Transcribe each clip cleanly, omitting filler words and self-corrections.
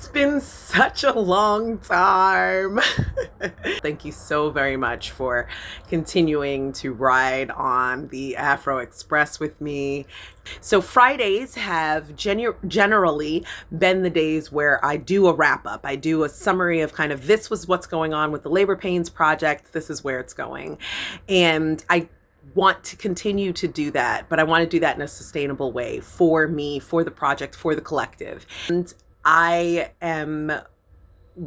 It's been such a long time. Thank you so very much for continuing to ride on the AFROXpress with me. So Fridays have generally been the days where I do a wrap up. I do a summary of kind of this was what's going on with the Labor Pains project. This is where it's going. And I want to continue to do that, but I want to do that in a sustainable way for me, for the project, for the collective. And I am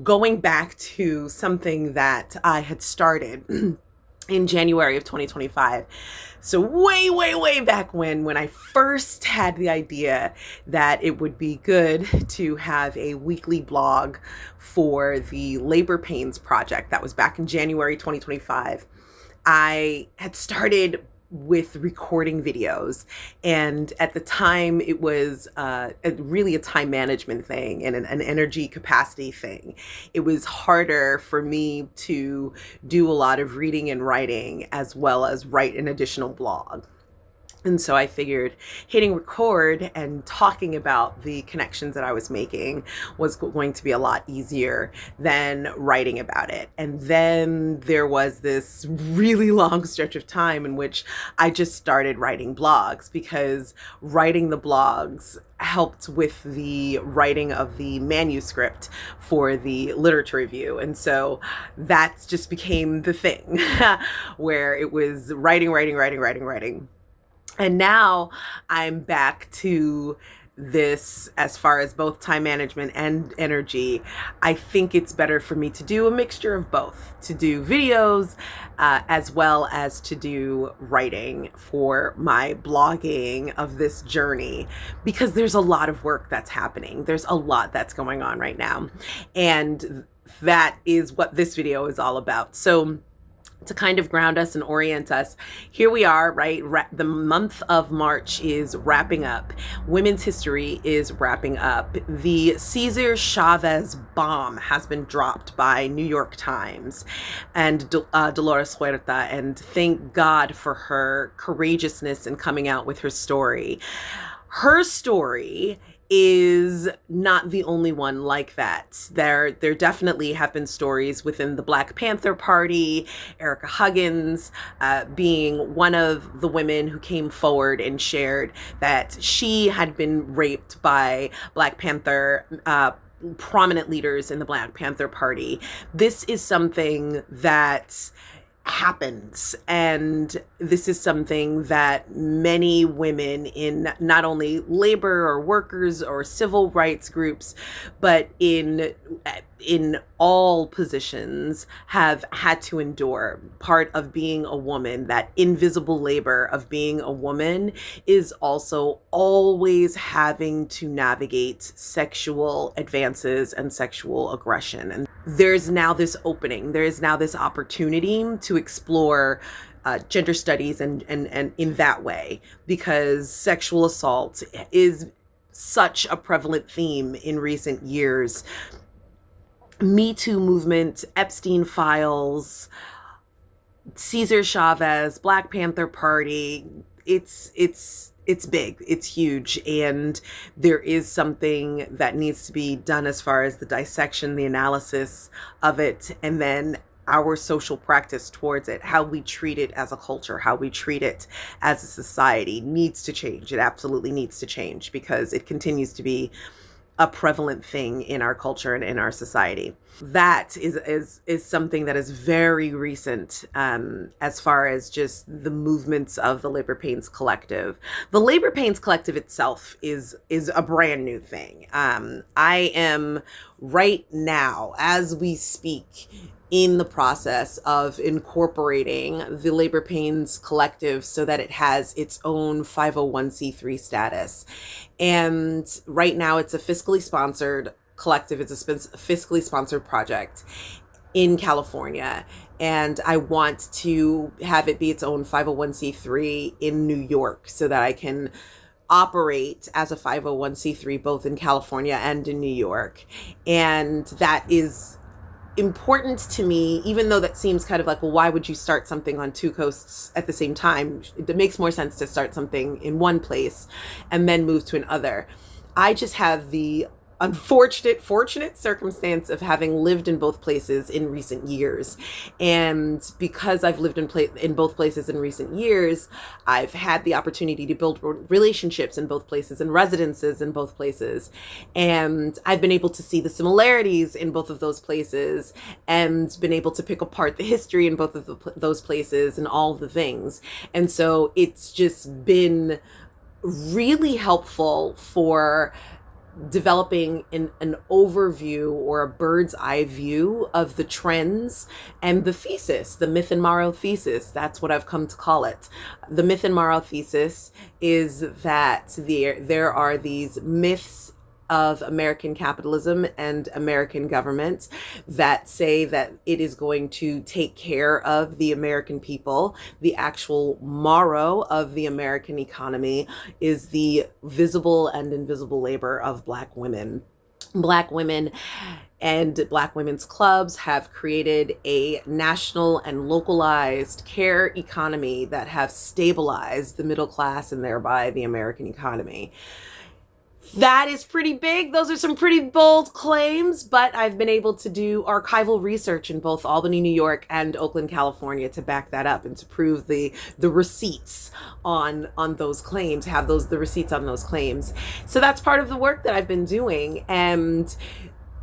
going back to something that I had started in January of 2025. So way back when I first had the idea that it would be good to have a weekly blog for the Labor Pains project. That was back in January 2025. I had started with recording videos, and at the time it was really a time management thing and an energy capacity thing. It was harder for me to do a lot of reading and writing as well as write an additional blog. And so I figured hitting record and talking about the connections that I was making was going to be a lot easier than writing about it. And then there was this really long stretch of time in which I just started writing blogs, because writing the blogs helped with the writing of the manuscript for the literature review. And so that just became the thing where it was writing. And now I'm back to this as far as both time management and energy. I think it's better for me to do a mixture of both, to do videos as well as to do writing for my blogging of this journey, because there's a lot of work that's happening. There's a lot that's going on right now. And that is what this video is all about. So to kind of ground us and orient us, here we are, right? The month of March is wrapping up. Women's history is wrapping up. The Cesar Chavez bomb has been dropped by New York Times and Dolores Huerta, and thank God for her courageousness in coming out with her story. Her story is not the only one like that. There definitely have been stories within the Black Panther Party, Erica Huggins being one of the women who came forward and shared that she had been raped by Black Panther prominent leaders in the Black Panther Party. This is something that happens, and this is something that many women in not only labor or workers or civil rights groups, but in all positions have had to endure. Part of being a woman, that invisible labor of being a woman, is also always having to navigate sexual advances and sexual aggression. And there's now this opening, there is now this opportunity to explore gender studies and in that way, because sexual assault is such a prevalent theme in recent years. Me Too movement, Epstein files, Cesar Chavez, Black Panther Party, it's big, it's huge, and there is something that needs to be done as far as the dissection, the analysis of it, and then our social practice towards it, how we treat it as a culture, how we treat it as a society needs to change. It absolutely needs to change, because it continues to be a prevalent thing in our culture and in our society. That is something that is very recent as far as just the movements of the Labor Pains Collective. The Labor Pains Collective itself is a brand new thing. I am right now, as we speak, in the process of incorporating the Labor Pains Collective so that it has its own 501c3 status. And right now it's a fiscally sponsored collective. It's a fiscally sponsored project in California. And I want to have it be its own 501c3 in New York so that I can operate as a 501c3 both in California and in New York. And that is important to me, even though that seems kind of like, well, why would you start something on two coasts at the same time? It makes more sense to start something in one place and then move to another. I just have the fortunate circumstance of having lived in both places in recent years. And because I've lived in both places in recent years, I've had the opportunity to build relationships in both places and residences in both places. And I've been able to see the similarities in both of those places and been able to pick apart the history in both of those places and all the things. And so it's just been really helpful for developing an overview or a bird's eye view of the trends and the thesis, the myth and Marrow thesis. That's what I've come to call it. The myth and Marrow thesis is that there are these myths of American capitalism and American government that say that it is going to take care of the American people. The actual marrow of the American economy is the visible and invisible labor of Black women. Black women and Black women's clubs have created a national and localized care economy that have stabilized the middle class and thereby the American economy. That is pretty big. Those are some pretty bold claims, but I've been able to do archival research in both Albany, New York and Oakland, California to back that up and to prove the receipts on those claims, have the receipts on those claims. So that's part of the work that I've been doing. And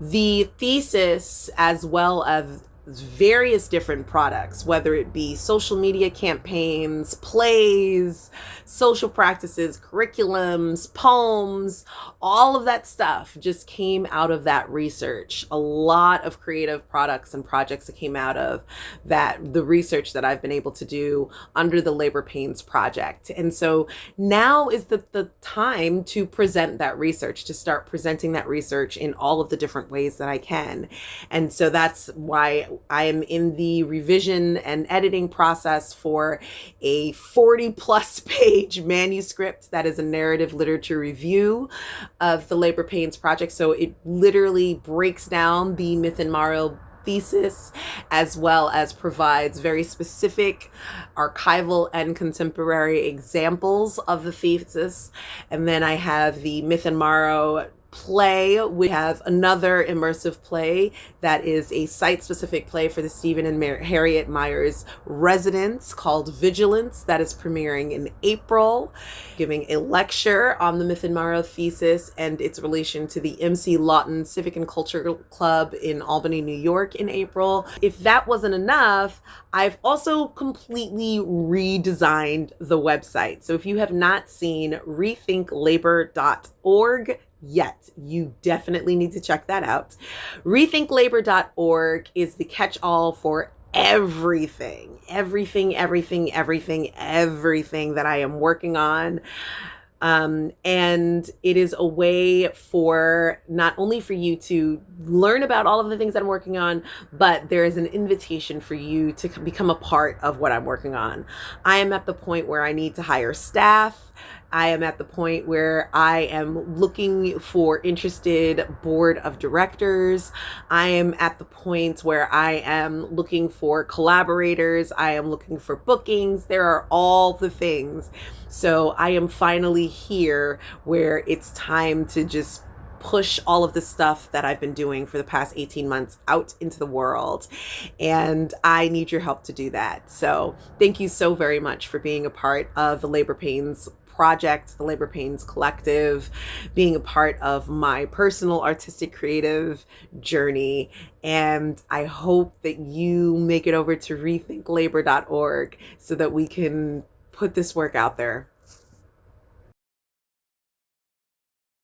the thesis, as well as various different products, whether it be social media campaigns, plays, social practices, curriculums, poems, all of that stuff just came out of that research. A lot of creative products and projects that came out of that, the research that I've been able to do under the Labor Pains Project. And so now is the time to present that research, to start presenting that research in all of the different ways that I can. And so that's why I am in the revision and editing process for a 40+ page manuscript that is a narrative literature review of the Labor Pains Project. So it literally breaks down the myth and Marrow thesis, as well as provides very specific archival and contemporary examples of the thesis. And then I have the myth and Marrow play. We have another immersive play that is a site-specific play for the Stephen and Harriet Myers residence called Vigilance that is premiering in April, giving a lecture on the Myth and Marrow thesis and its relation to the MC Lawton Civic and Cultural Club in Albany, New York in April. If that wasn't enough, I've also completely redesigned the website. So if you have not seen rethinklabor.org yet, you definitely need to check that out. Rethinklabor.org is the catch-all for everything that I am working on. And it is a way for not only for you to learn about all of the things that I'm working on, but there is an invitation for you to become a part of what I'm working on. I am at the point where I need to hire staff. I am at the point where I am looking for interested board of directors. I am at the point where I am looking for collaborators. I am looking for bookings. There are all the things. So I am finally here where it's time to just push all of the stuff that I've been doing for the past 18 months out into the world. And I need your help to do that. So thank you so very much for being a part of the Labor Pains Project, the Labor Pains Collective, being a part of my personal artistic creative journey. And I hope that you make it over to rethinklabor.org so that we can put this work out there.